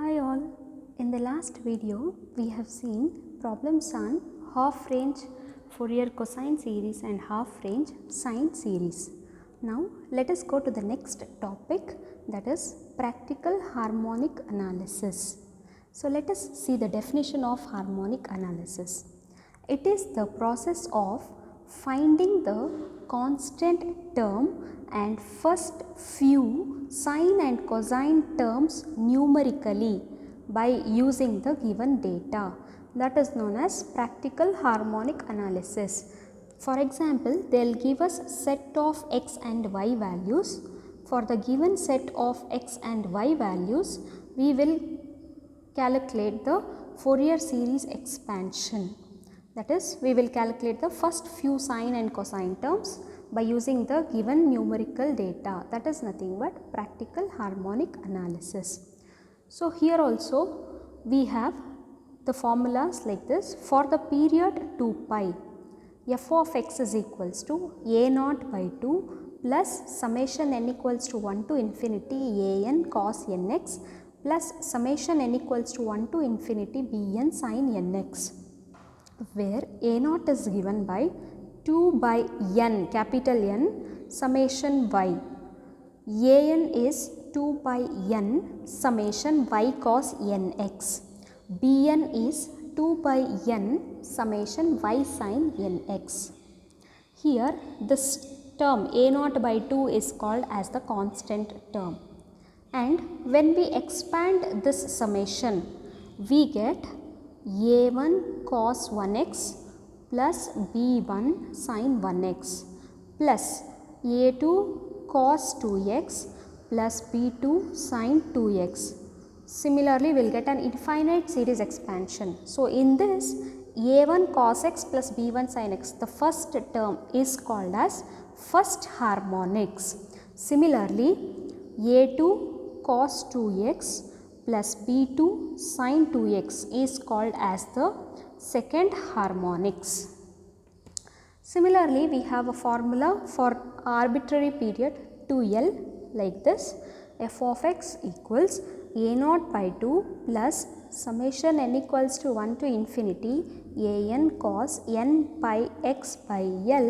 Hi all, in the last video we have seen problems on half range Fourier cosine series and half range sine series. Now let us go to the next topic, that is practical harmonic analysis. So let us see the definition of harmonic analysis. It is the process of finding the constant term and first few sine and cosine terms numerically by using the given data. That is known as practical harmonic analysis. For example, they will give us set of x and y values. For the given set of x and y values, we will calculate the Fourier series expansion. That is, we will calculate the first few sine and cosine terms by using the given numerical data. That is nothing but practical harmonic analysis. So here also we have the formulas like this. For the period 2 pi, f of x is equals to a naught by 2 plus summation n equals to 1 to infinity a n cos nx plus summation n equals to 1 to infinity b n sin nx, where a naught is given by 2 by n, capital N, summation y. A n is 2 by n summation y cos nx. B n is 2 by n summation y sin nx. Here this term a naught by 2 is called as the constant term. And when we expand this summation, we get a1 cos 1x plus b1 sin 1x plus a2 cos 2x plus b2 sin 2x. Similarly, we will get an infinite series expansion. So, in this a1 cos x plus b1 sin x, the first term is called as first harmonics. Similarly, a2 cos 2x plus b2 sin 2x is called as the second harmonics. Similarly, we have a formula for arbitrary period 2L like this. F of x equals a naught by 2 plus summation n equals to 1 to infinity a n cos n pi x by L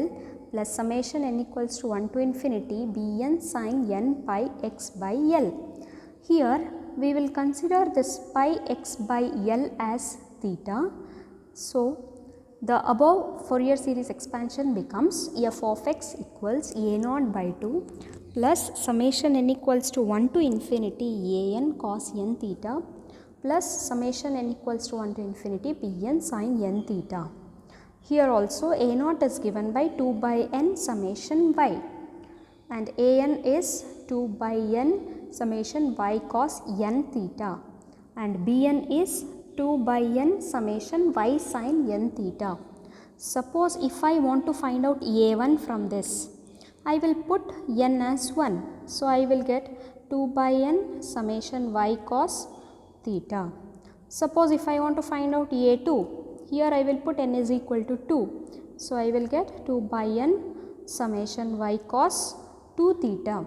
plus summation n equals to 1 to infinity b n sin n pi x by L. Here we will consider this pi x by L as theta. So, the above Fourier series expansion becomes f of x equals a naught by 2 plus summation n equals to 1 to infinity a n cos n theta plus summation n equals to 1 to infinity p n sin n theta. Here also a naught is given by 2 by n summation y and a n is 2 by n summation y cos n theta and b n is 2 by n summation y sin n theta. Suppose if I want to find out a1 from this, I will put n as 1. So, I will get 2 by n summation y cos theta. Suppose if I want to find out a2, here I will put n is equal to 2. So, I will get 2 by n summation y cos 2 theta.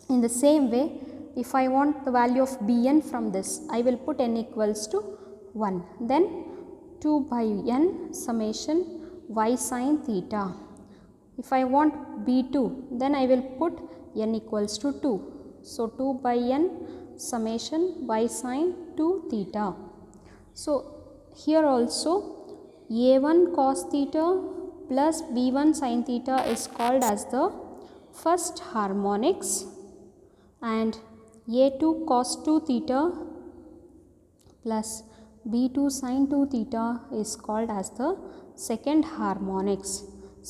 In the same way, if I want the value of bn from this, I will put n equals to 1. Then 2 by n summation y sin theta. If I want b2, then I will put n equals to 2. So, 2 by n summation y sin 2 theta. So, here also a1 cos theta plus b1 sin theta is called as the first harmonics and a2 cos 2 theta plus b2 sin 2 theta is called as the second harmonics.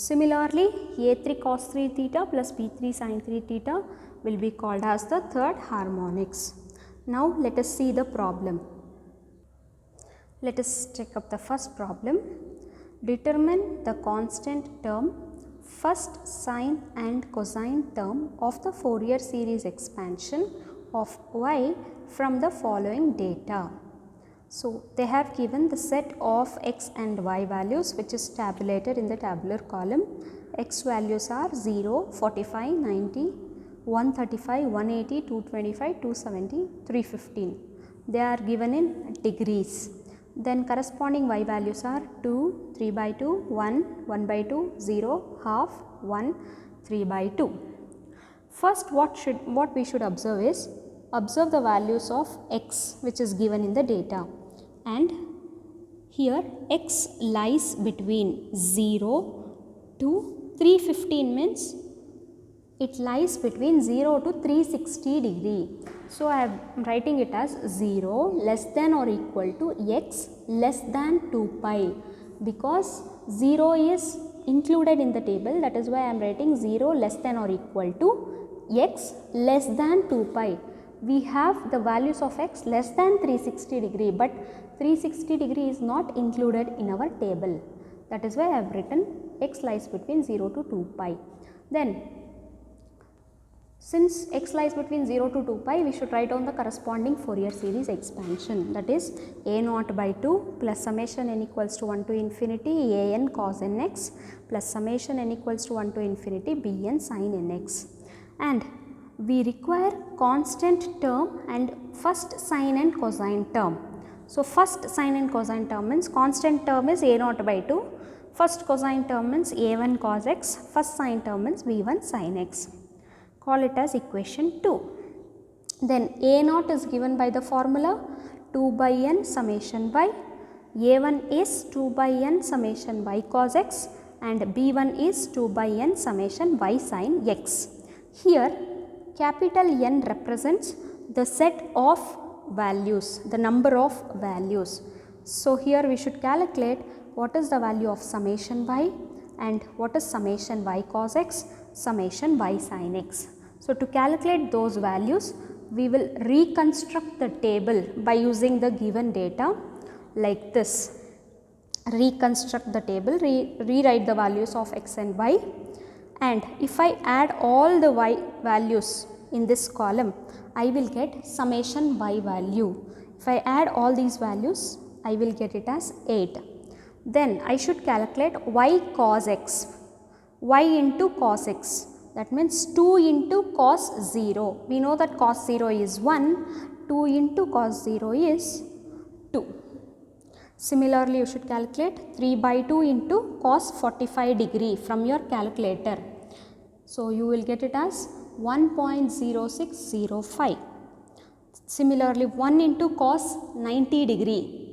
Similarly, a3 cos 3 theta plus b3 sin 3 theta will be called as the third harmonics. Now, let us see the problem. Let us take up the first problem. Determine the constant term, first sine and cosine term of the Fourier series expansion of y from the following data. So, they have given the set of x and y values which is tabulated in the tabular column. X values are 0, 45, 90, 135, 180, 225, 270, 315. They are given in degrees. Then corresponding y values are 2, 3 by 2, 1, 1 by 2, 0, half, 1, 3 by 2. First what we should observe is, observe the values of x which is given in the data, and here x lies between 0 to 315 means it lies between 0 to 360 degree. So I am writing it as 0 less than or equal to x less than 2 pi, because 0 is included in the table, that is why I am writing 0 less than or equal to x less than 2 pi. We have the values of x less than 360 degree, but 360 degree is not included in our table. That is why I have written x lies between 0 to 2 pi. Then since x lies between 0 to 2 pi, we should write down the corresponding Fourier series expansion, that is a naught by 2 plus summation n equals to 1 to infinity a n cos n x plus summation n equals to 1 to infinity b n sin n x. And we require constant term and first sine and cosine term. So first sine and cosine term means constant term is a naught by 2, first cosine term means a1 cos x, first sine term means b1 sin x. Call it as equation 2. Then a naught is given by the formula 2 by n summation y, a1 is 2 by n summation y cos x, and b1 is 2 by n summation y sin x. Here capital N represents the set of values, the number of values. So here we should calculate what is the value of summation y and what is summation y cos x, summation y sin x. So to calculate those values, we will reconstruct the table by using the given data like this. Reconstruct the table, rewrite the values of x and y, and if I add all the y values in this column, I will get summation y value. If I add all these values, I will get it as 8. Then I should calculate y cos x, y into cos x, that means 2 into cos 0. We know that cos 0 is 1, 2 into cos 0 is 2. Similarly, you should calculate 3 by 2 into cos 45 degree from your calculator. So you will get it as 1.0605. Similarly, 1 into cos 90 degree.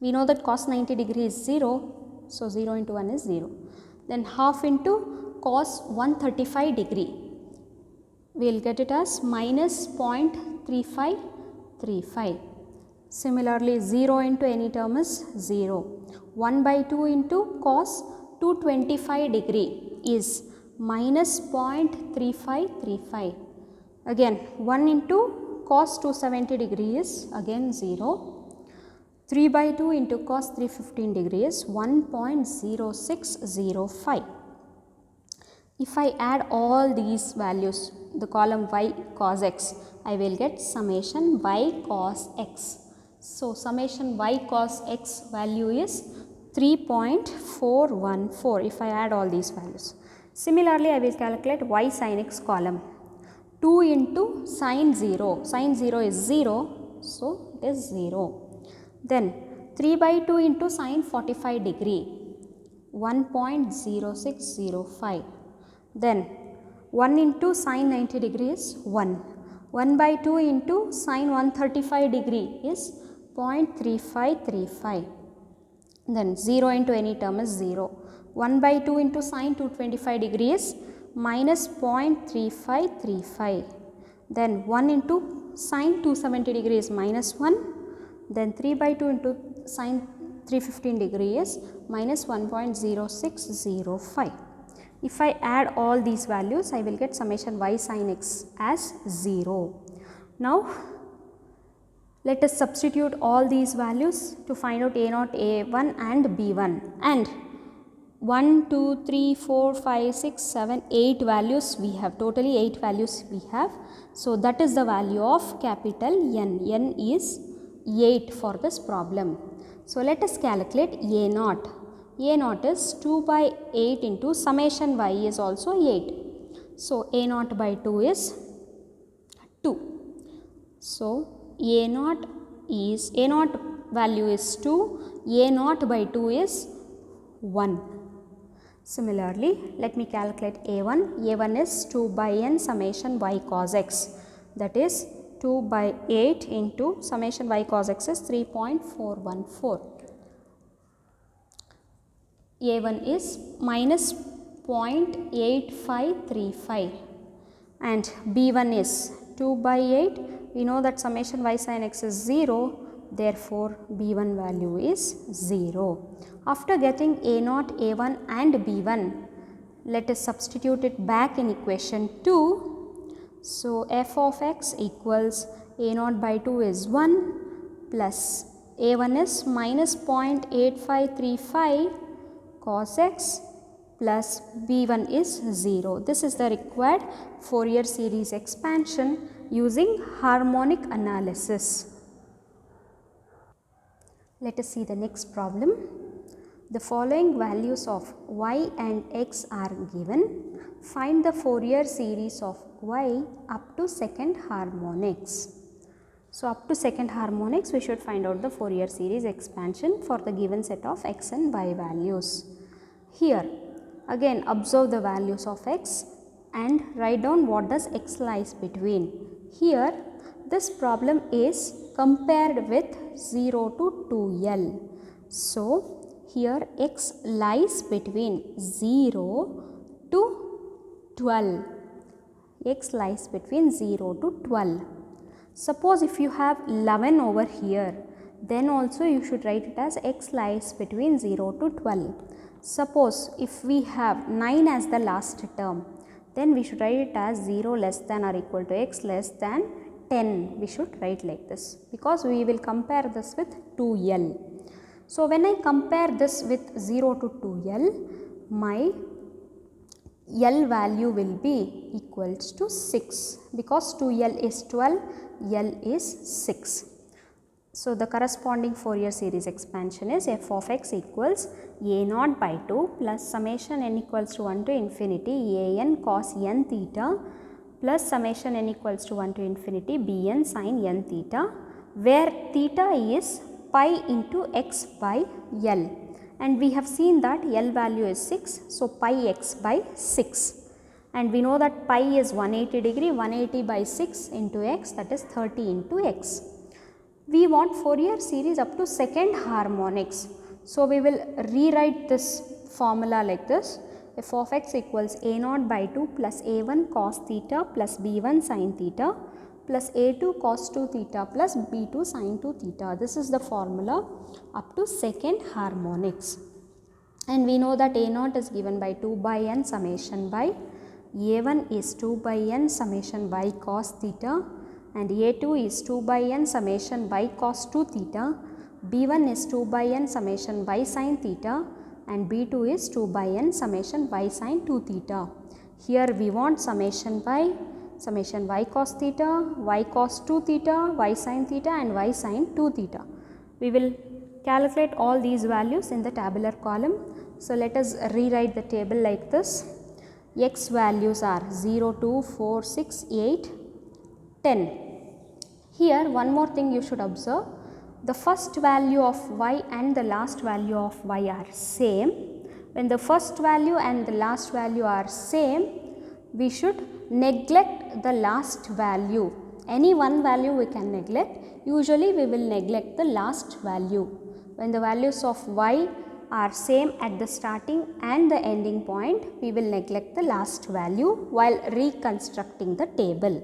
We know that cos 90 degree is 0, so 0 into 1 is 0. Then half into cos 135 degree. We will get it as minus 0.3535. Similarly, 0 into any term is 0. 1 by 2 into cos 225 degree is minus 0.3535. Again 1 into cos 270 degree is again 0. 3 by 2 into cos 315 degree is 1.0605. If I add all these values, the column y cos x, I will get summation y cos x. So summation y cos x value is 3.414 if I add all these values. Similarly, I will calculate y sin x column. 2 into sin 0, sin 0 is 0, so it is 0. Then 3 by 2 into sin 45 degree, 1.0605. Then 1 into sin 90 degree is 1. 1 by 2 into sin 135 degree is 0.3535. Then 0 into any term is 0. 1 by 2 into sin 225 degree is minus 0.3535. Then 1 into sin 270 degree is minus 1. Then 3 by 2 into sin 315 degree is minus 1.0605. If I add all these values, I will get summation y sin x as 0. Now let us substitute all these values to find out a0, a1 and b1, and 1, 2, 3, 4, 5, 6, 7, 8 values we have, totally 8 values we have. So that is the value of capital N. N is 8 for this problem. So let us calculate a0. a0 is 2 by 8 into summation y is also 8. So a0 by 2 is 2. So A naught value is 2, A naught by 2 is 1. Similarly, let me calculate A1. A1 is 2 by n summation y cos x, that is 2 by 8 into summation y cos x is 3.414. A1 is minus 0.8535 and B1 is 2 by 8. We know that summation y sin x is 0, therefore B1 value is 0. After getting A0, A1 and B1, let us substitute it back in equation 2. So f of x equals A0 by 2 is 1 plus A1 is minus 0.8535 cos x plus B1 is 0. This is the required Fourier series expansion using harmonic analysis. Let us see the next problem. The following values of y and x are given. Find the Fourier series of y up to second harmonics. So, up to second harmonics we should find out the Fourier series expansion for the given set of x and y values. Here again observe the values of x and write down what does x lies between. Here this problem is compared with 0 to 2l. So, here x lies between 0 to 12. X lies between 0 to 12. Suppose if you have 11 over here, then also you should write it as x lies between 0 to 12. Suppose if we have 9 as the last term, then we should write it as 0 less than or equal to x less than 10. We should write like this because we will compare this with 2l. So, when I compare this with 0 to 2l, my L value will be equals to 6 because 2l is 12, L is 6. So, the corresponding Fourier series expansion is f of x equals A0 by 2 plus summation n equals to 1 to infinity an cos n theta plus summation n equals to 1 to infinity bn sin n theta, where theta is pi into x by L, and we have seen that L value is 6. So, pi x by 6, and we know that pi is 180 degree, 180 by 6 into x, that is 30 into x. We want Fourier series up to second harmonics. So, we will rewrite this formula like this: f of x equals A0 by 2 plus A1 cos theta plus B1 sin theta plus A2 cos 2 theta plus B2 sin 2 theta. This is the formula up to second harmonics. And we know that A0 is given by 2 by n summation by, A1 is 2 by n summation y cos theta, and A2 is 2 by n summation y cos 2 theta, B1 is 2 by n summation y sin theta, and B2 is 2 by n summation y sin 2 theta. Here we want summation y cos theta, y cos 2 theta, y sin theta and y sin 2 theta. We will calculate all these values in the tabular column. So, let us rewrite the table like this. X values are 0, 2, 4, 6, 8, 10. Here one more thing you should observe. The first value of y and the last value of y are same. When the first value and the last value are same, we should neglect the last value. Any one value we can neglect. Usually we will neglect the last value. When the values of y are same at the starting and the ending point, we will neglect the last value while reconstructing the table.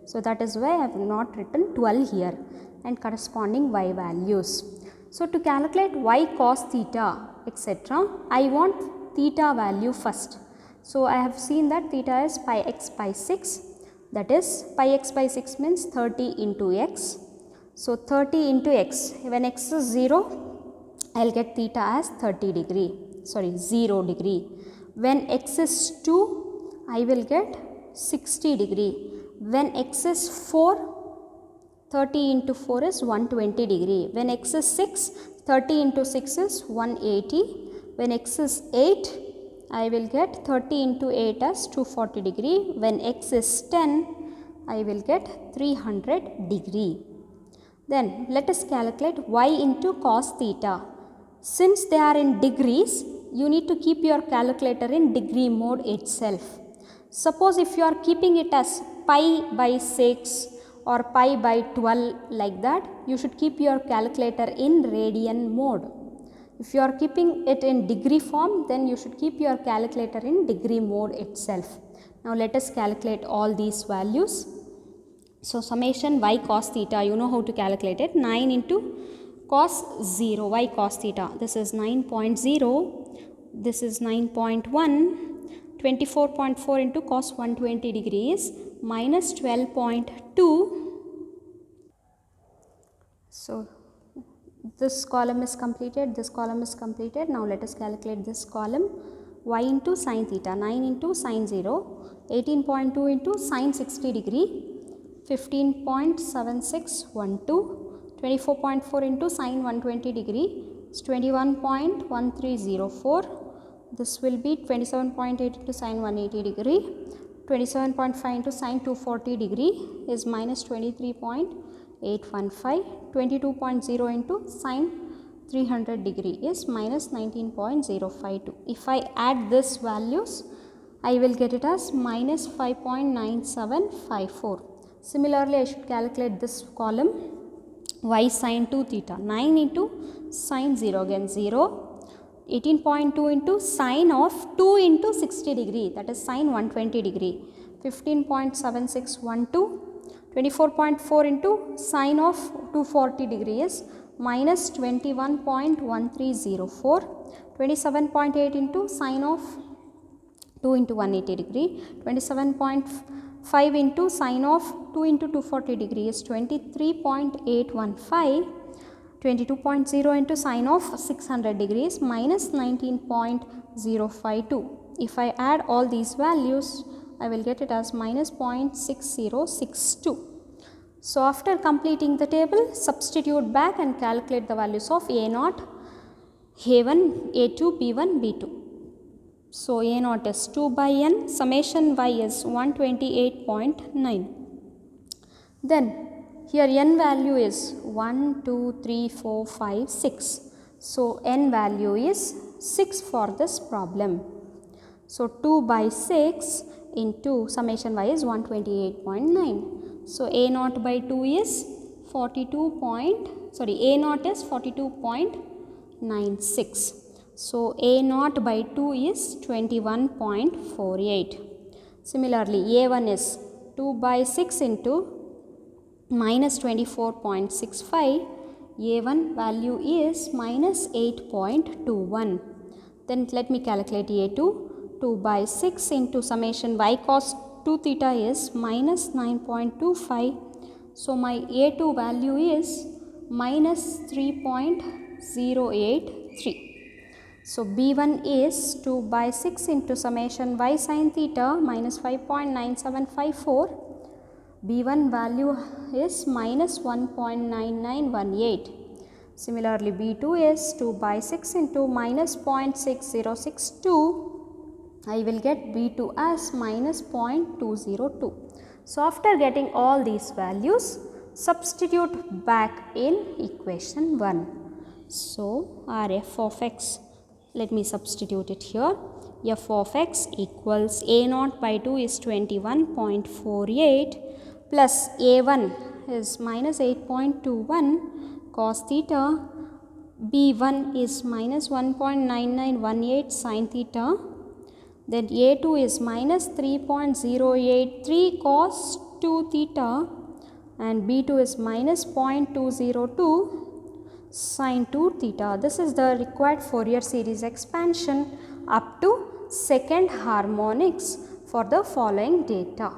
So, that is why I have not written 12 here and corresponding y values. So, to calculate y cos theta etc., I want theta value first. So, I have seen that theta is pi x by 6, that is pi x by 6 means 30 into x. So, 30 into x, when x is 0, I will get theta as 0 degree. When x is 2, I will get 60 degree. When x is 4, 30 into 4 is 120 degree. When x is 6, 30 into 6 is 180. When x is 8, I will get 30 into 8 as 240 degree. When x is 10, I will get 300 degree. Then let us calculate y into cos theta. Since they are in degrees, you need to keep your calculator in degree mode itself. Suppose if you are keeping it as pi by 6 or pi by 12 like that, you should keep your calculator in radian mode. If you are keeping it in degree form, then you should keep your calculator in degree mode itself. Now let us calculate all these values. So summation y cos theta, you know how to calculate it. 9 into cos 0, y cos theta, this is 9.0, this is 9.1, 24.4 into cos 120 degrees minus 12.2. So this column is completed, this column is completed. Now let us calculate this column. Y into sin theta, 9 into sin 0, 18.2 into sin 60 degree, 15.7612, 24.4 into sin 120 degree is 21.1304. This will be 27.8 into sin 180 degree, 27.5 into sin 240 degree is minus 23.815, 22.0 into sin 300 degree is minus 19.052. If I add this values, I will get it as minus 5.9754. Similarly, I should calculate this column, y sin 2 theta, 9 into sin 0, again 0, 18.2 into sin of 2 into 60 degree, that is sin 120 degree, 15.7612, 24.4 into sin of 240 degree is minus 21.1304, 27.8 into sin of 2 into 180 degree, 27.5 into sin of 2 into 240 degree is 23.815, 22.0 into sin of 600 degrees minus 19.052. If I add all these values, I will get it as minus 0.6062. So after completing the table, substitute back and calculate the values of A0, A1, A2, B1, B2. So A0 is 2 by n, summation y is 128.9. Then here n value is 1, 2, 3, 4, 5, 6. So n value is 6 for this problem. So 2 by 6 into summation y is 128.9. So A0 by 2 is A0 is 42.96. So A0 by 2 is 21.48. Similarly, A1 is 2 by 6 into minus 24.65. A1 value is minus 8.21. Then let me calculate A2. 2 by 6 into summation y cos 2 theta is minus 9.25. So my A2 value is minus 3.083. So B1 is 2 by 6 into summation y sin theta minus 5.9754. B1 value is minus 1.9918. Similarly, B2 is 2 by 6 into minus 0.6062. I will get B2 as minus 0.202. So after getting all these values, substitute back in equation 1. So our f of x, let me substitute it here. F of x equals A0 by 2 is 21.48 plus A1 is minus 8.21 cos theta, B1 is minus 1.9918 sin theta, then A2 is minus 3.083 cos 2 theta and B2 is minus 0.202 sin 2 theta. This is the required Fourier series expansion up to second harmonics for the following data.